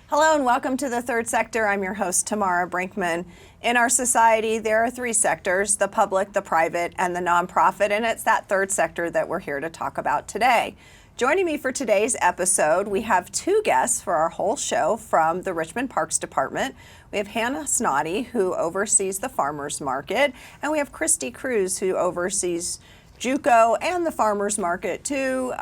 Hello and welcome to the Third Sector. I'm your host, Tamara Brinkman. In our society, there are three sectors: the public, the private, and the nonprofit, and it's that third sector that we're here to talk about today. Joining me for today's episode, we have two guests for our whole show from the Richmond Parks Department. We have Hannah Snoddy, who oversees the farmers market, and we have Kristi Cruse, who oversees JUKO and the farmers market too.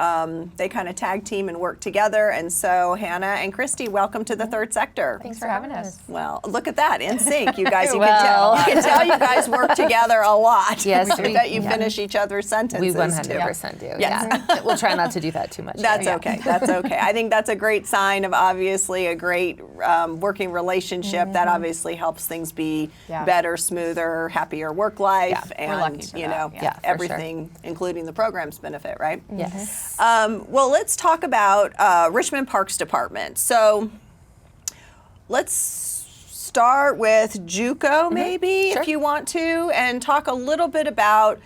They kind of tag team and work together. And so Hannah and Kristi, welcome to the Third Sector. Thanks for having us. Well, look at that, in sync. You guys, you can tell you guys work together a lot. Yes, we bet you finish each other's sentences. We 100% do. Yes. Yeah. We'll try not to do that too much. That's okay. That's okay. I think that's a great sign of obviously a great working relationship. That obviously helps things be better, smoother, happier work life, and everything, including the program's benefit, right? Yes. Well, let's talk about Richmond Parks Department. So let's start with JUKO, maybe, if you want to, and talk a little bit about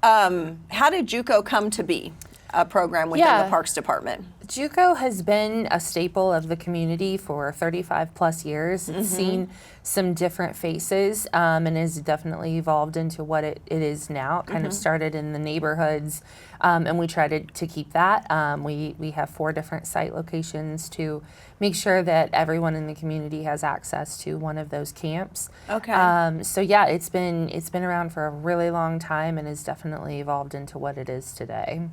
how did JUKO come to be a program within the Parks Department? JUKO has been a staple of the community for 35 plus years. It's seen some different faces and has definitely evolved into what it is now. It kind of started in the neighborhoods and we try to keep that. We have 4 different site locations to make sure that everyone in the community has access to one of those camps. Okay. So yeah, it's been around for a really long time and has definitely evolved into what it is today.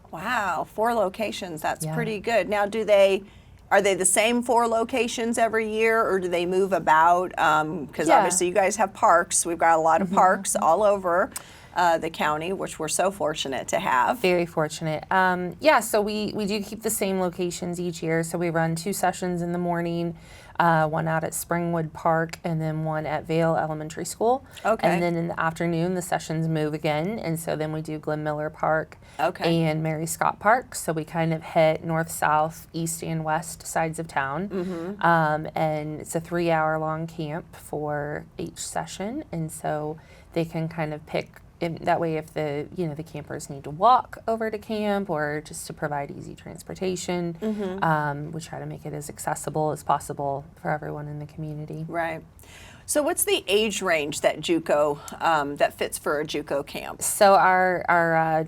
Wow, 4 locations, that's pretty good. Now, are they the same 4 locations every year, or do they move about? Because obviously you guys have parks. We've got a lot of parks all over the county, which we're so fortunate to have. Very fortunate. So we do keep the same locations each year. So we run 2 sessions in the morning, one out at Springwood Park and then one at Vale Elementary School. Okay. And then in the afternoon, the sessions move again. And so then we do Glenn Miller Park and Mary Scott Park. So we kind of hit north, south, east, and west sides of town. And it's a 3-hour-long camp for each session. And so they can kind of pick. That way, if the campers need to walk over to camp or just to provide easy transportation, we try to make it as accessible as possible for everyone in the community. Right. So, what's the age range that JUKO that fits for a JUKO camp? So our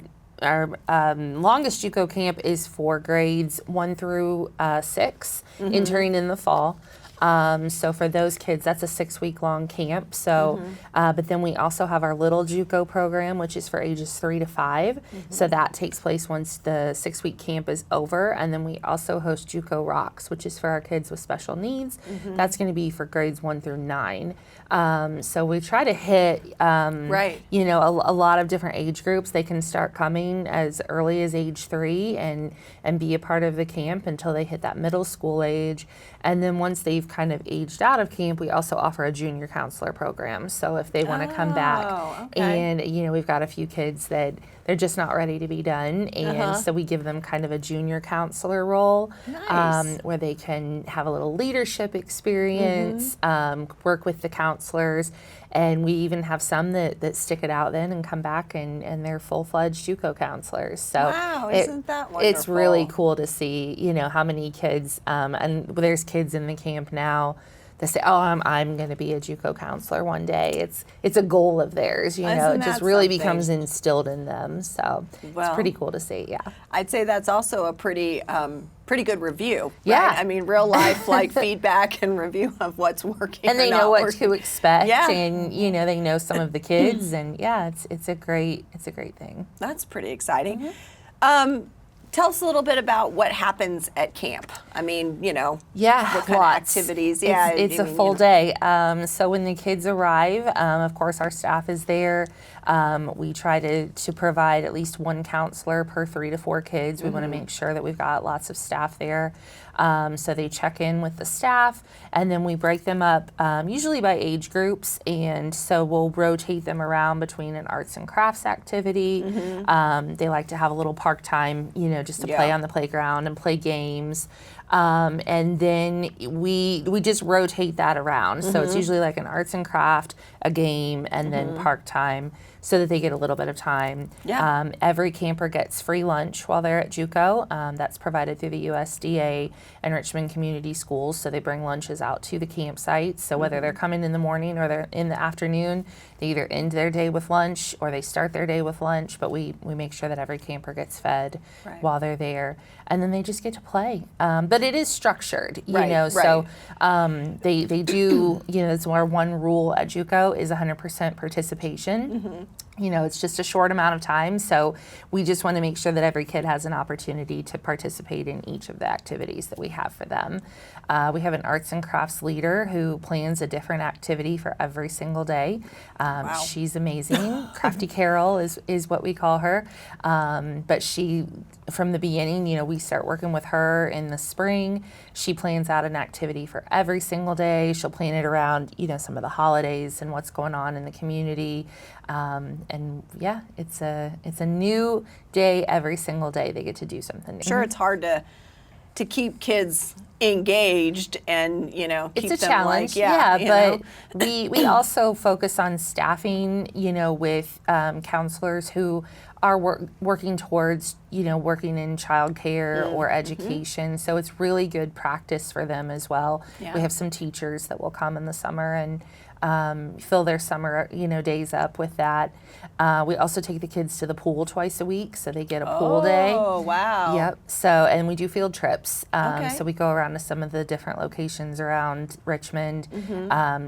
longest JUKO camp is for grades 1 through 6, entering in the fall. So for those kids, that's a 6-week-long camp. So, but then we also have our little JUKO program, which is for ages 3 to 5. So that takes place once the 6-week camp is over. And then we also host JUKO Rocks, which is for our kids with special needs. That's going to be for grades 1 through 9. So we try to hit, a lot of different age groups. They can start coming as early as age 3 and be a part of the camp until they hit that middle school age. And then once they've kind of aged out of camp, we also offer a junior counselor program. So if they want to come back and, we've got a few kids that they're just not ready to be done. And so we give them kind of a junior counselor role where they can have a little leadership experience, work with the counselors. And we even have some that stick it out then and come back and they're full-fledged JUKO counselors. So isn't that wonderful? It's really cool to see, how many kids, and there's kids in the camp now that say, oh, I'm going to be a JUKO counselor one day. It's a goal of theirs, it just really becomes instilled in them. So it's pretty cool to see, I'd say that's also a pretty good review. Right? Yeah. I mean, real life feedback and review of what's working. And they know what to expect. Yeah. And they know some of the kids, and it's a great thing. That's pretty exciting. Tell us a little bit about what happens at camp. I mean, what kind of activities? It's a full day. So when the kids arrive, of course, our staff is there. We try to provide at least 1 counselor per 3 to 4 kids. We want to make sure that we've got lots of staff there. So they check in with the staff, and then we break them up, usually by age groups. And so we'll rotate them around between an arts and crafts activity. They like to have a little park time, just to play on the playground and play games. And then we just rotate that around. So it's usually like an arts and craft, a game, and then park time. so that they get a little bit of time. Yeah. Every camper gets free lunch while they're at JUKO. That's provided through the USDA and Richmond Community Schools, so they bring lunches out to the campsite. So whether they're coming in the morning or they're in the afternoon, they either end their day with lunch or they start their day with lunch, but we make sure that every camper gets fed while they're there. And then they just get to play. But it is structured, you know, so they do, you know, it's our one rule at JUKO is 100% participation. You know, it's just a short amount of time, so we just want to make sure that every kid has an opportunity to participate in each of the activities that we have for them. We have an arts and crafts leader who plans a different activity for every single day. She's amazing. Crafty Carol is what we call her. But she, from the beginning, you know, we start working with her in the spring. She plans out an activity for every single day. She'll plan it around, you know, some of the holidays and what's going on in the community. And yeah, it's a new day every single day. They get to do something new. Sure, it's hard to keep kids engaged and, you know, keep it's a them challenge. like, but we also focus on staffing, you know, with counselors who are working towards, you know, working in childcare or education. So it's really good practice for them as well. Yeah. We have some teachers that will come in the summer and fill their summer, you know, days up with that. We also take the kids to the pool twice a week, so they get a pool day. Oh, wow. Yep. So, and we do field trips. So we go around to some of the different locations around Richmond.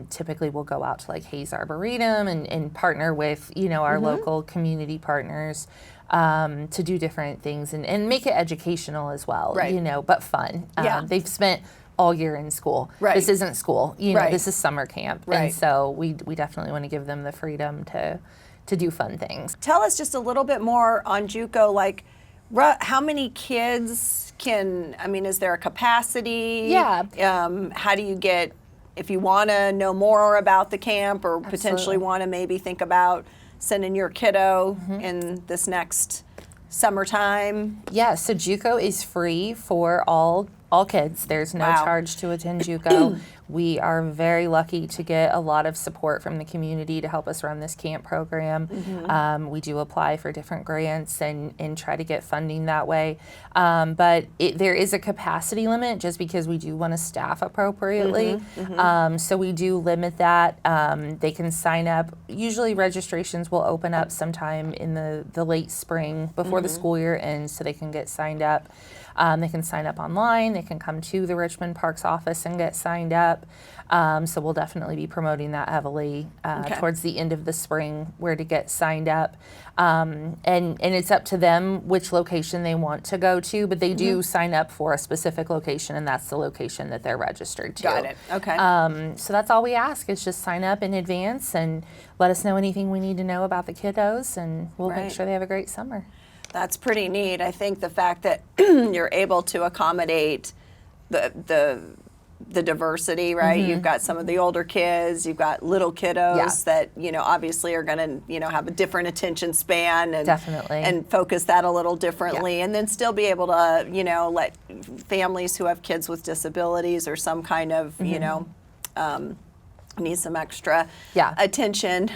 Typically, we'll go out to like Hayes Arboretum and partner with, you know, our local community partners to do different things and make it educational as well, you know, but fun. They've spent all year in school. This isn't school, you know, this is summer camp. And so we definitely want to give them the freedom to do fun things. Tell us just a little bit more on JUKO, like how many kids can, I mean, is there a capacity? Yeah. How do you get, if you want to know more about the camp or potentially want to maybe think about sending your kiddo in this next summertime? Yeah, so JUKO is free for all kids. There's no charge to attend JUKO. We are very lucky to get a lot of support from the community to help us run this camp program. We do apply for different grants and try to get funding that way. But there is a capacity limit just because we do want to staff appropriately. So we do limit that. They can sign up. Usually registrations will open up sometime in the late spring before the school year ends, so they can get signed up. They can sign up online. They can come to the Richmond Parks office and get signed up. So we'll definitely be promoting that heavily towards the end of the spring, where to get signed up. And it's up to them which location they want to go to, but they do sign up for a specific location, and that's the location that they're registered to. Got it. Okay. So that's all we ask is just sign up in advance and let us know anything we need to know about the kiddos, and we'll make sure they have a great summer. That's pretty neat. I think the fact that you're able to accommodate the diversity, right? You've got some of the older kids, you've got little kiddos that, you know, obviously are going to, you know, have a different attention span and and focus that a little differently, and then still be able to, you know, let families who have kids with disabilities or some kind of, you know, need some extra attention.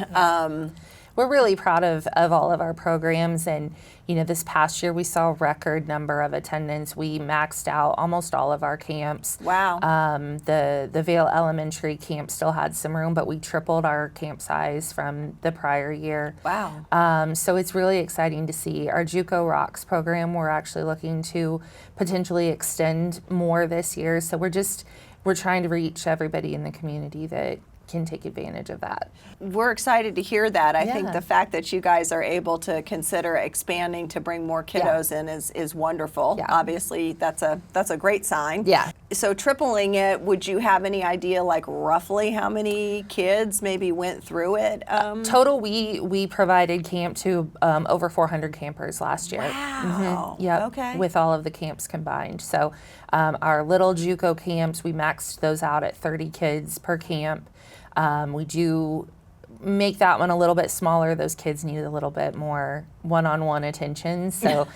We're really proud of all of our programs, and you know, this past year we saw a record number of attendance. We maxed out almost all of our camps. Wow. The Vale Elementary camp still had some room, but we tripled our camp size from the prior year. Wow. So it's really exciting to see. Our JUKO Rocks program, we're actually looking to potentially extend more this year. So we're trying to reach everybody in the community that can take advantage of that. We're excited to hear that. I think the fact that you guys are able to consider expanding to bring more kiddos in is wonderful. Obviously, that's a great sign. So tripling it, would you have any idea, like roughly how many kids maybe went through it? Total, we provided camp to over 400 campers last year. Wow. Okay. With all of the camps combined. So our little JUKO camps, we maxed those out at 30 kids per camp. We do make that one a little bit smaller. Those kids need a little bit more one-on-one attention. So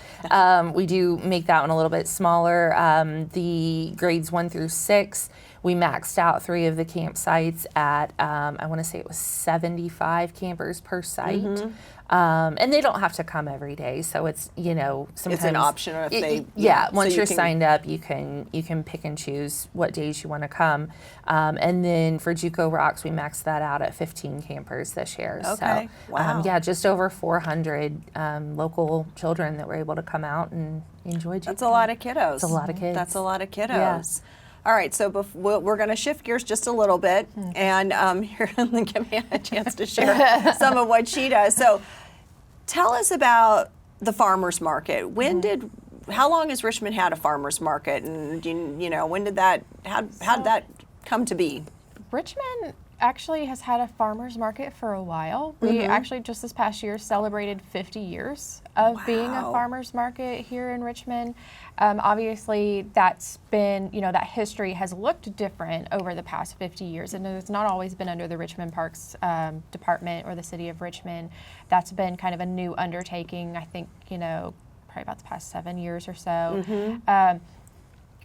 we do make that one a little bit smaller. The grades 1 through 6, we maxed out 3 of the campsites at, I want to say it was 75 campers per site. And they don't have to come every day, so it's, you know, sometimes it's an option if they once you're signed up, you can pick and choose what days you want to come. And then for JUKO Rocks, we maxed that out at 15 campers this year. Okay. So Wow. just over 400 local children that were able to come out and enjoy JUKO. That's a lot of kiddos. It's a lot of kids. That's a lot of kiddos. Yeah. All right, so we're going to shift gears just a little bit, and here, give me a chance to share some of what she does. So, tell us about the farmers market. How long has Richmond had a farmers market, and you know, when did that? How did that come to be? Richmond actually has had a farmers market for a while. We actually just this past year celebrated 50 years of being a farmers market here in Richmond. Obviously, that's been, you know, that history has looked different over the past 50 years, and it's not always been under the Richmond Parks Department or the City of Richmond. That's been kind of a new undertaking, I think, you know, probably about the past 7 years or so.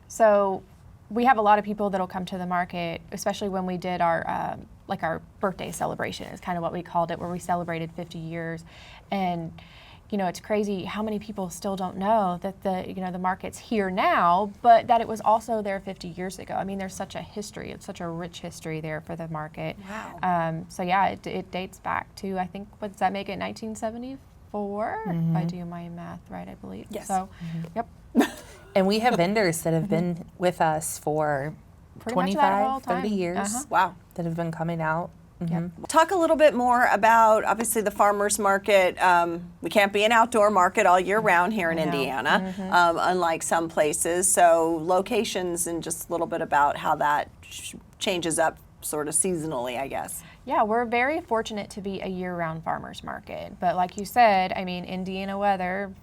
So we have a lot of people that'll come to the market, especially when we did our like our birthday celebration is kind of what we called it, where we celebrated 50 years. And you know, it's crazy how many people still don't know that the market's here now, but that it was also there 50 years ago. I mean, there's such a history, it's such a rich history there for the market. Wow. So yeah, it dates back to, I think, what does that make it, 1974? If I do my math right, I believe. Yes. So, yep. And we have vendors that have been with us for Pretty much that whole 25, 30 time. years Wow. that have been coming out. Talk a little bit more about, obviously, the farmers market. We can't be an outdoor market all year round here in Indiana, unlike some places. So locations, and just a little bit about how that changes up sort of seasonally, I guess. Yeah, we're very fortunate to be a year-round farmers market. But like you said, I mean, Indiana weather,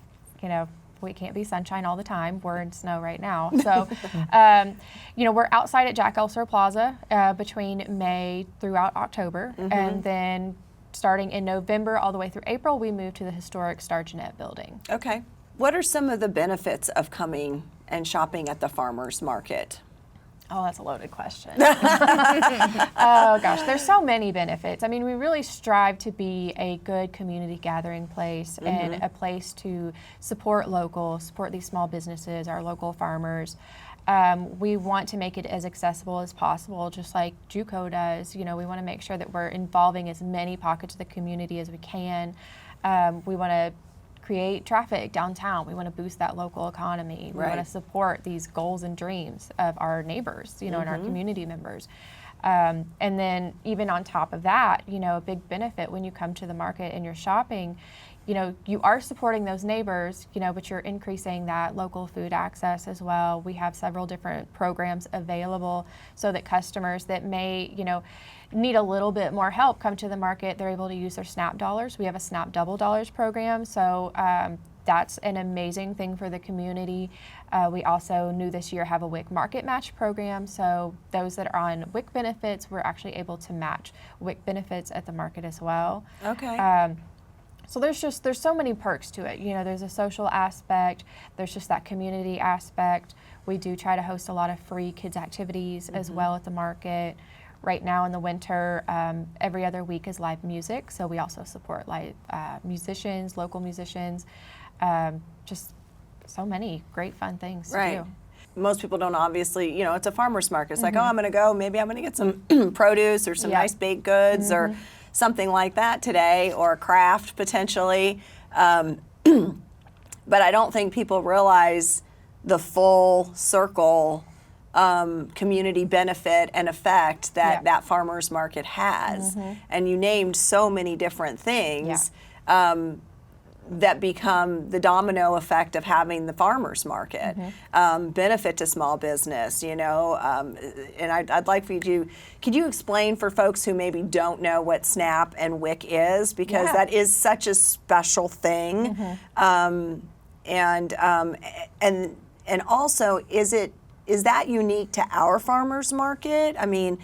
you know, we can't be sunshine all the time. We're in snow right now. So, you know, we're outside at Jack Elser Plaza between May throughout October. And then starting in November all the way through April, we move to the historic Star Jeanette building. Okay. What are some of the benefits of coming and shopping at the farmers market? Oh, that's a loaded question. Oh gosh, there's so many benefits. I mean, we really strive to be a good community gathering place and a place to support these small businesses, our local farmers. We want to make it as accessible as possible, just like JUKO does. You know, we want to make sure that we're involving as many pockets of the community as we can. We want to create traffic downtown. We want to boost that local economy. We want to support these goals and dreams of our neighbors, you know, and our community members. And then even on top of that, you know, a big benefit when you come to the market and you're shopping, you know, you are supporting those neighbors, you know, but you're increasing that local food access as well. We have several different programs available so that customers that may, you know, need a little bit more help come to the market. They're able to use their SNAP dollars. We have a SNAP Double Dollars program, so that's an amazing thing for the community. We also new this year have a WIC Market Match program, so those that are on WIC benefits, we're actually able to match WIC benefits at the market as well. Okay. So there's so many perks to it. You know, there's a social aspect, there's just that community aspect. We do try to host a lot of free kids activities as well at the market. Right now in the winter, every other week is live music, so we also support live musicians, local musicians, just so many great fun things to do. Most people don't obviously, you know, it's a farmer's market. It's like, oh, I'm going to go, maybe I'm going to get some produce or some nice baked goods or something like that today, or a craft potentially. But I don't think people realize the full circle community benefit and effect that that farmers market has. And you named so many different things that become the domino effect of having the farmers market. Benefit to small business, you know, and I'd like for you to, could you explain for folks who maybe don't know what SNAP and WIC is, because that is such a special thing. And also, is that unique to our farmers market? I mean,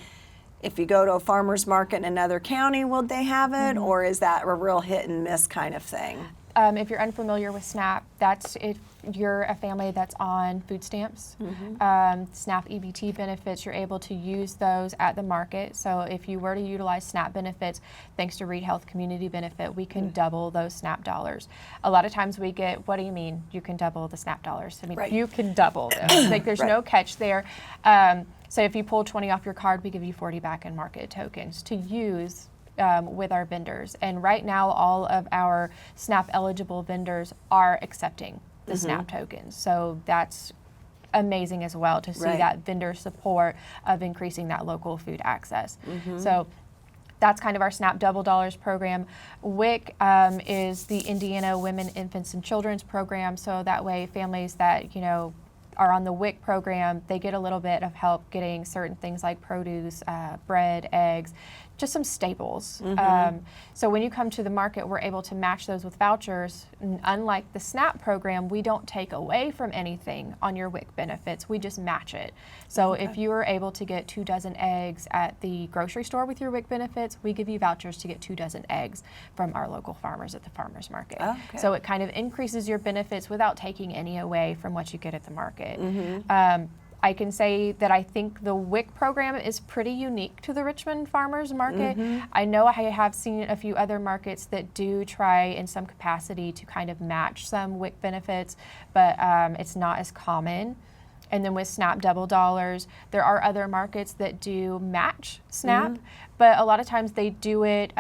if you go to a farmers market in another county, will they have it, or is that a real hit and miss kind of thing? if you're unfamiliar with SNAP, that's if you're a family that's on food stamps. SNAP EBT benefits, you're able to use those at the market. So if you were to utilize SNAP benefits, thanks to Reed Health Community Benefit, we can double those SNAP dollars. A lot of times we get, what do you mean you can double the SNAP dollars? I mean, you can double them. Like there's no catch there. So if you pull 20 off your card, we give you 40 back in market tokens to use with our vendors. And right now, all of our SNAP eligible vendors are accepting the SNAP tokens. So that's amazing as well to see that vendor support of increasing that local food access. So that's kind of our SNAP Double Dollars program. WIC is the Indiana Women, Infants, and Children's program. So that way families that, you know, are on the WIC program, they get a little bit of help getting certain things like produce, bread, eggs, just some staples. So when you come to the market, we're able to match those with vouchers. Unlike the SNAP program, we don't take away from anything on your WIC benefits, we just match it. So if you were able to get 2 dozen eggs at the grocery store with your WIC benefits, we give you vouchers to get 2 dozen eggs from our local farmers at the farmers market. So it kind of increases your benefits without taking any away from what you get at the market. I can say that I think the WIC program is pretty unique to the Richmond farmers market. I know I have seen a few other markets that do try in some capacity to kind of match some WIC benefits, but it's not as common. And then with SNAP Double Dollars, there are other markets that do match SNAP, but a lot of times they do it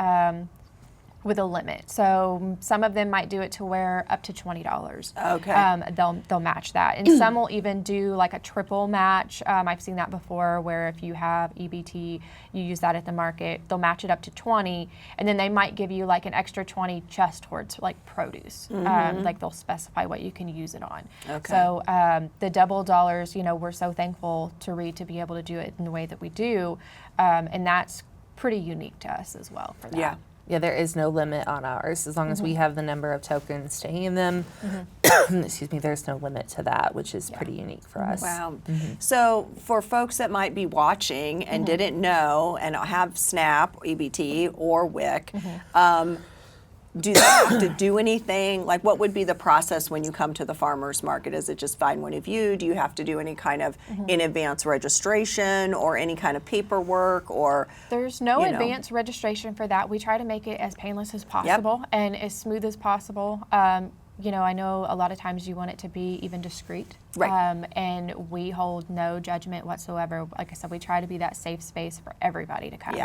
with a limit. So some of them might do it to where up to $20. They'll match that. And some will even do like a triple match. I've seen that before where if you have EBT, you use that at the market, they'll match it up to 20, and then they might give you like an extra 20 just towards like produce. Like they'll specify what you can use it on. So the Double Dollars, you know, we're so thankful to Reed to be able to do it in the way that we do. And that's pretty unique to us as well for that. Yeah, there is no limit on ours. As long as we have the number of tokens to hand them, excuse me, there's no limit to that, which is pretty unique for us. Wow. So for folks that might be watching and didn't know and have SNAP, EBT, or WIC, do they have to do anything? Like, what would be the process when you come to the farmers market? Is it just find one of you? Do you have to do any kind of in advance registration or any kind of paperwork? Or there's no advance registration for that. We try to make it as painless as possible and as smooth as possible. You know, I know a lot of times you want it to be even discreet. And we hold no judgment whatsoever. Like I said, we try to be that safe space for everybody to come.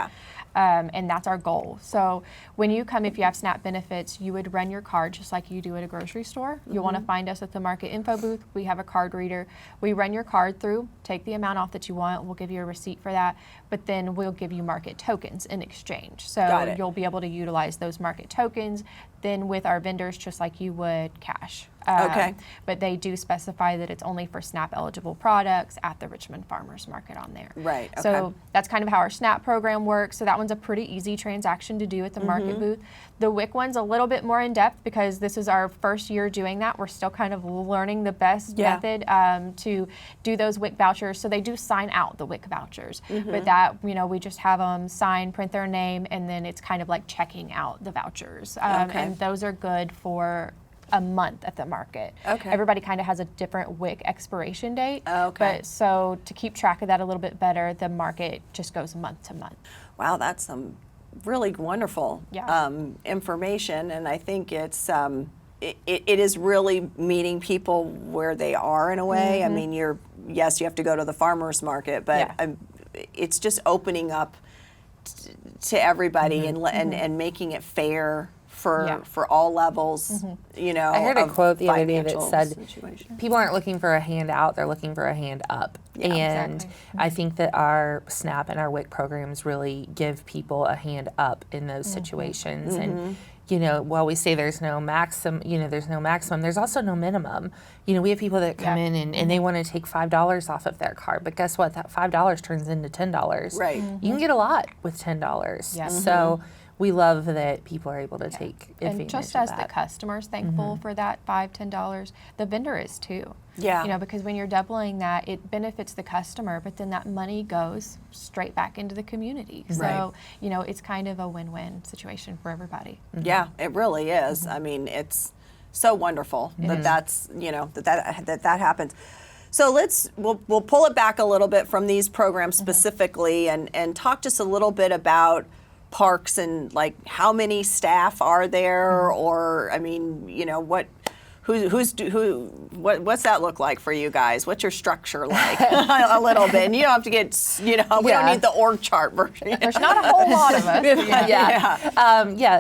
And that's our goal. So when you come, if you have SNAP benefits, you would run your card just like you do at a grocery store. You'll want to find us at the market info booth. We have a card reader. We run your card through, take the amount off that you want. We'll give you a receipt for that. But then we'll give you market tokens in exchange. So you'll be able to utilize those market tokens then with our vendors just like you would cash. But they do specify that it's only for SNAP eligible products at the Richmond Farmers Market on there. So that's kind of how our SNAP program works. So that one's a pretty easy transaction to do at the market booth. The WIC one's a little bit more in depth because this is our first year doing that. We're still kind of learning the best method to do those WIC vouchers. So they do sign out the WIC vouchers, but that, you know, we just have them sign, print their name, and then it's kind of like checking out the vouchers. And those are good for a month at the market. Everybody kind of has a different WIC expiration date. But so to keep track of that a little bit better, the market just goes month to month. Wow, that's some really wonderful information, and I think it's it is really meeting people where they are in a way. I mean, you have to go to the farmers market, but it's just opening up to everybody and making it fair for all levels, you know. I heard a quote the other day that said, people aren't looking for a hand out, they're looking for a hand up. And I think that our SNAP and our WIC programs really give people a hand up in those situations. And, you know, while we say there's no maximum, there's also no minimum. You know, we have people that come in and they want to take $5 off of their card, but guess what? That $5 turns into $10. You can get a lot with $10. So we love that people are able to take advantage of that. And just as the customer's thankful for that $5, $10, the vendor is too. You know, because when you're doubling that, it benefits the customer, but then that money goes straight back into the community. So, you know, it's kind of a win-win situation for everybody. Yeah, it really is. I mean, it's So wonderful that that's, that happens. So we'll pull it back a little bit from these programs specifically and talk just a little bit about parks and like how many staff are there, or I mean, what's that look like for you guys? What's your structure like? A little bit. And you don't have to get, we don't need the org chart version. There's not a whole lot of us.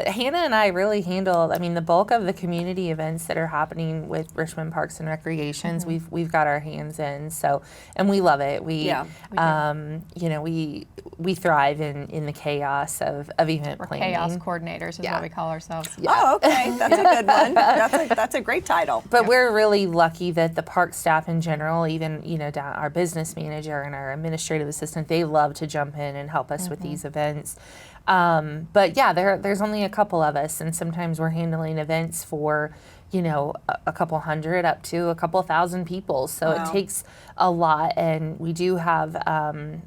Hannah and I really handle, the bulk of the community events that are happening with Richmond Parks and Recreations, we've got our hands in. So, and we love it. We thrive in the chaos of event planning. Chaos coordinators is what we call ourselves. Yeah. Oh, okay. That's a good one. That's a great title. But we're really lucky that the park staff in general, even our business manager and our administrative assistant, they love to jump in and help us with these events. But yeah, there's only a couple of us, and sometimes we're handling events for a couple hundred up to a couple thousand people. So it takes a lot, and we do have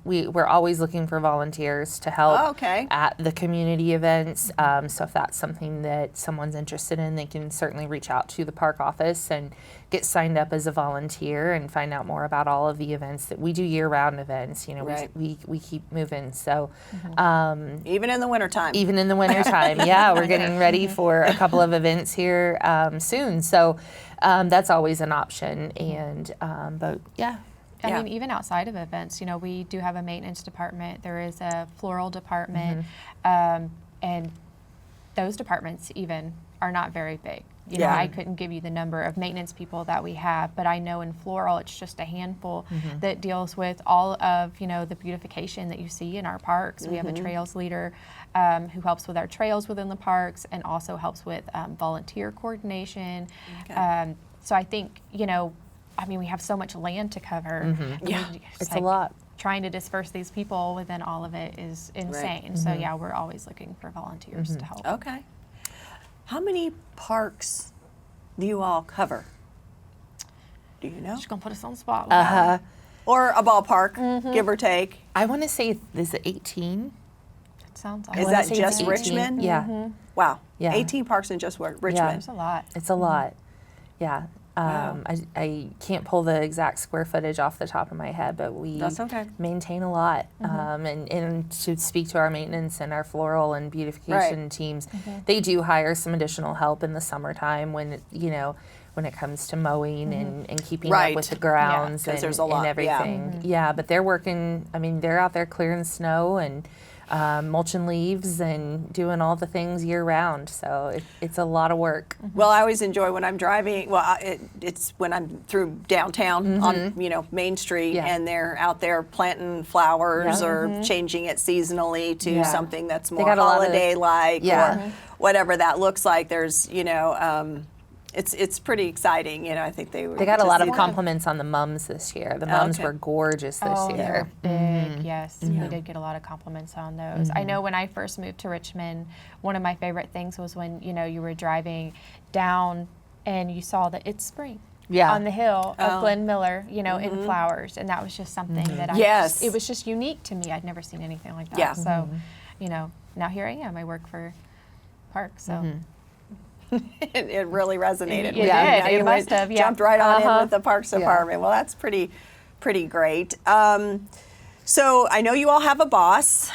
we're always looking for volunteers to help at the community events. So if that's something that someone's interested in, they can certainly reach out to the park office and get signed up as a volunteer and find out more about all of the events that we do, year-round events. We keep moving. So even in the wintertime. Even in the wintertime, yeah, we're getting ready for a couple of events here soon. So that's always an option. And but yeah. I mean, even outside of events, we do have a maintenance department. There is a floral department, and those departments even are not very big. I couldn't give you the number of maintenance people that we have, but I know in floral it's just a handful that deals with all of the beautification that you see in our parks. We have a trails leader who helps with our trails within the parks and also helps with volunteer coordination. So I think we have so much land to cover. It's a lot. Trying to disperse these people within all of it is insane. So we're always looking for volunteers to help. Okay. How many parks do you all cover? Do you know? Just gonna put us on the spot. Or a ballpark, give or take. I want to say, is it 18? It sounds. Is that just Richmond? Yeah. Wow. Yeah. 18 parks in just Richmond. Yeah. It's a lot. It's a lot. Yeah. I can't pull the exact square footage off the top of my head, but we maintain a lot. And to speak to our maintenance and our floral and beautification teams, they do hire some additional help in the summertime when it comes to mowing and keeping up with the grounds and, there's a lot, and everything. Yeah, but they're working, they're out there clearing snow and mulching leaves and doing all the things year round. So it's a lot of work. Well, I always enjoy when I'm driving. Well, it's when I'm through downtown on Main Street and they're out there planting flowers or changing it seasonally to something that's more holiday-like or whatever that looks like. There's it's pretty exciting. I think they got a lot of compliments on the mums this year. The mums were gorgeous this year. Big, yes. We did get a lot of compliments on those. I know when I first moved to Richmond, one of my favorite things was when you were driving down and you saw that it's spring. On the hill of Glen Miller, in flowers, and that was just something that it was just unique to me. I'd never seen anything like that. So, now here I am. I work for parks, so. It really resonated. It must have. Jumped right on in with the Parks Department. Well, that's pretty great. So I know you all have a boss.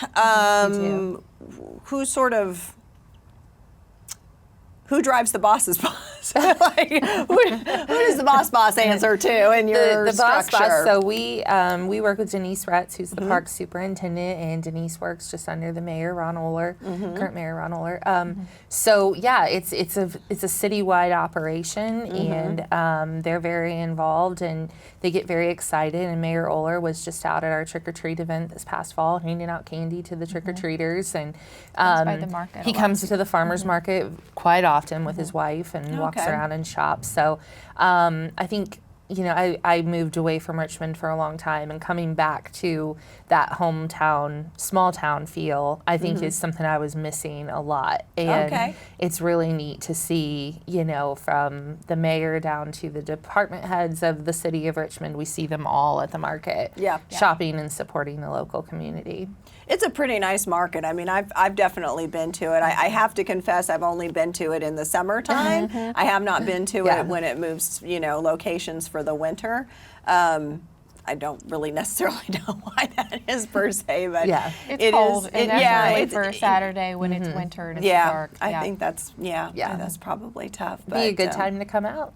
Who drives the boss's boss? Like, who does the boss answer to in your the structure? boss? So we work with Denise Retz, who's the park superintendent, and Denise works just under the mayor, Ron Oler, current mayor Ron Oler. So yeah, it's a citywide operation, and they're very involved and they get very excited. And Mayor Oler was just out at our trick or treat event this past fall, handing out candy to the trick or treaters, and by the market he comes to the farmers market quite often with his wife and walks around and shops. So I think you know, I moved away from Richmond for a long time, and coming back to that hometown, small town feel, I think is something I was missing a lot. And it's really neat to see, you know, from the mayor down to the department heads of the city of Richmond, we see them all at the market, shopping and supporting the local community. It's a pretty nice market. I mean, I've definitely been to it. I have to confess, I've only been to it in the summertime. I have not been to it when it moves, you know, locations for the winter. I don't really necessarily know why that is per se, but it's cold. And definitely for a Saturday when it's winter and it's dark. I think that's that's probably tough. But be a good time to come out.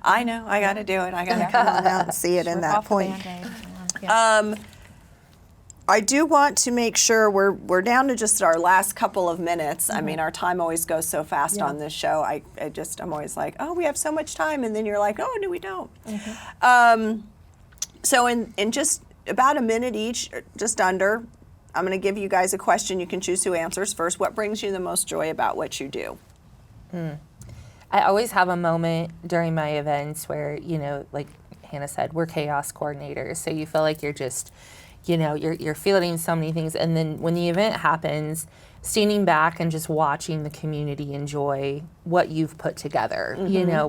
I know. I got to do it. I got to come on out and see it in that point. I do want to make sure we're down to just our last couple of minutes. I mean, our time always goes so fast on this show. I'm always like, oh, we have so much time, and then you're like, oh, no, we don't. So in just about a minute each, just under, I'm going to give you guys a question. You can choose who answers first. What brings you the most joy about what you do? I always have a moment during my events where, you know, like Hannah said, we're chaos coordinators, so you feel like you're just, you know, you're fielding so many things, and then when the event happens, standing back and just watching the community enjoy what you've put together, you know,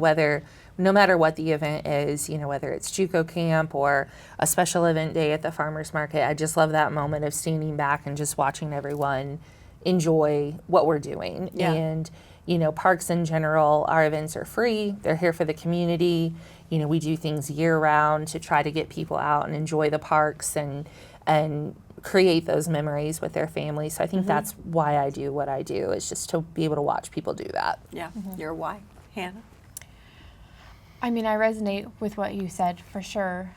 no matter what the event is, you know, whether it's JUKO camp or a special event day at the farmers market, I just love that moment of standing back and just watching everyone enjoy what we're doing. And, you know, parks in general, our events are free. They're here for the community. You know, we do things year round to try to get people out and enjoy the parks and create those memories with their families. So I think that's why I do what I do, is just to be able to watch people do that. Your why, Hannah? I mean, I resonate with what you said for sure.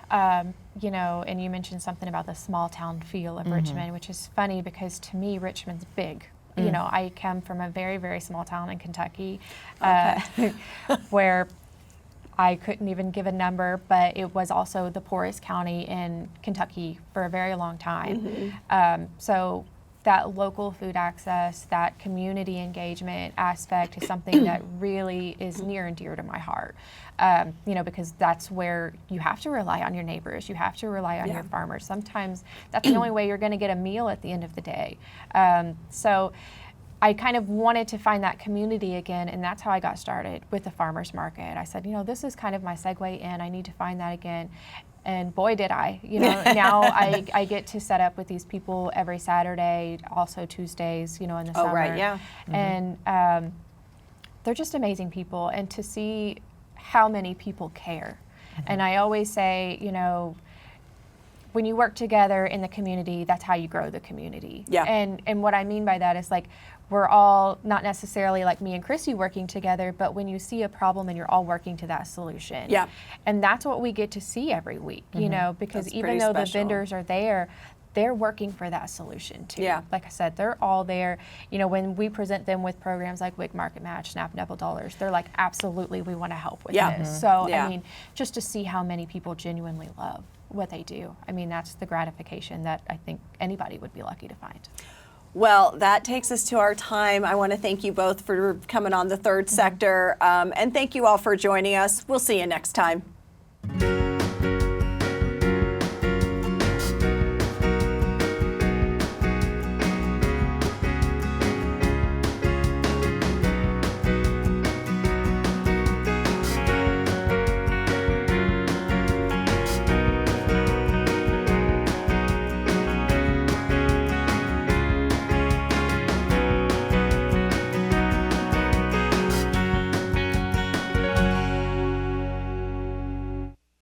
You know, and you mentioned something about the small town feel of Richmond, which is funny because to me, Richmond's big. You know, I come from a very, very small town in Kentucky where I couldn't even give a number, but it was also the poorest county in Kentucky for a very long time. So that local food access, that community engagement aspect is something that really is near and dear to my heart. You know, because that's where you have to rely on your neighbors, you have to rely on your farmers. Sometimes that's the only way you're going to get a meal at the end of the day. So I kind of wanted to find that community again, and that's how I got started with the farmers market. I said, you know, this is kind of my segue in. I need to find that again. And boy, did I. You know, now I get to set up with these people every Saturday, also Tuesdays, you know, in the summer. And they're just amazing people. And to see how many people care. And I always say, you know, when you work together in the community, that's how you grow the community. And what I mean by that is, like, we're all not necessarily like me and Kristi working together, but when you see a problem and you're all working to that solution. And that's what we get to see every week, you know, because that's even though the vendors are there, they're working for that solution too. Like I said, they're all there. You know, when we present them with programs like Wig Market Match, SNAP Double Dollars, they're like, absolutely, we want to help with this. So, I mean, just to see how many people genuinely love what they do, I mean, that's the gratification that I think anybody would be lucky to find. Well, that takes us to our time. I want to thank you both for coming on the Third Sector, and thank you all for joining us. We'll see you next time.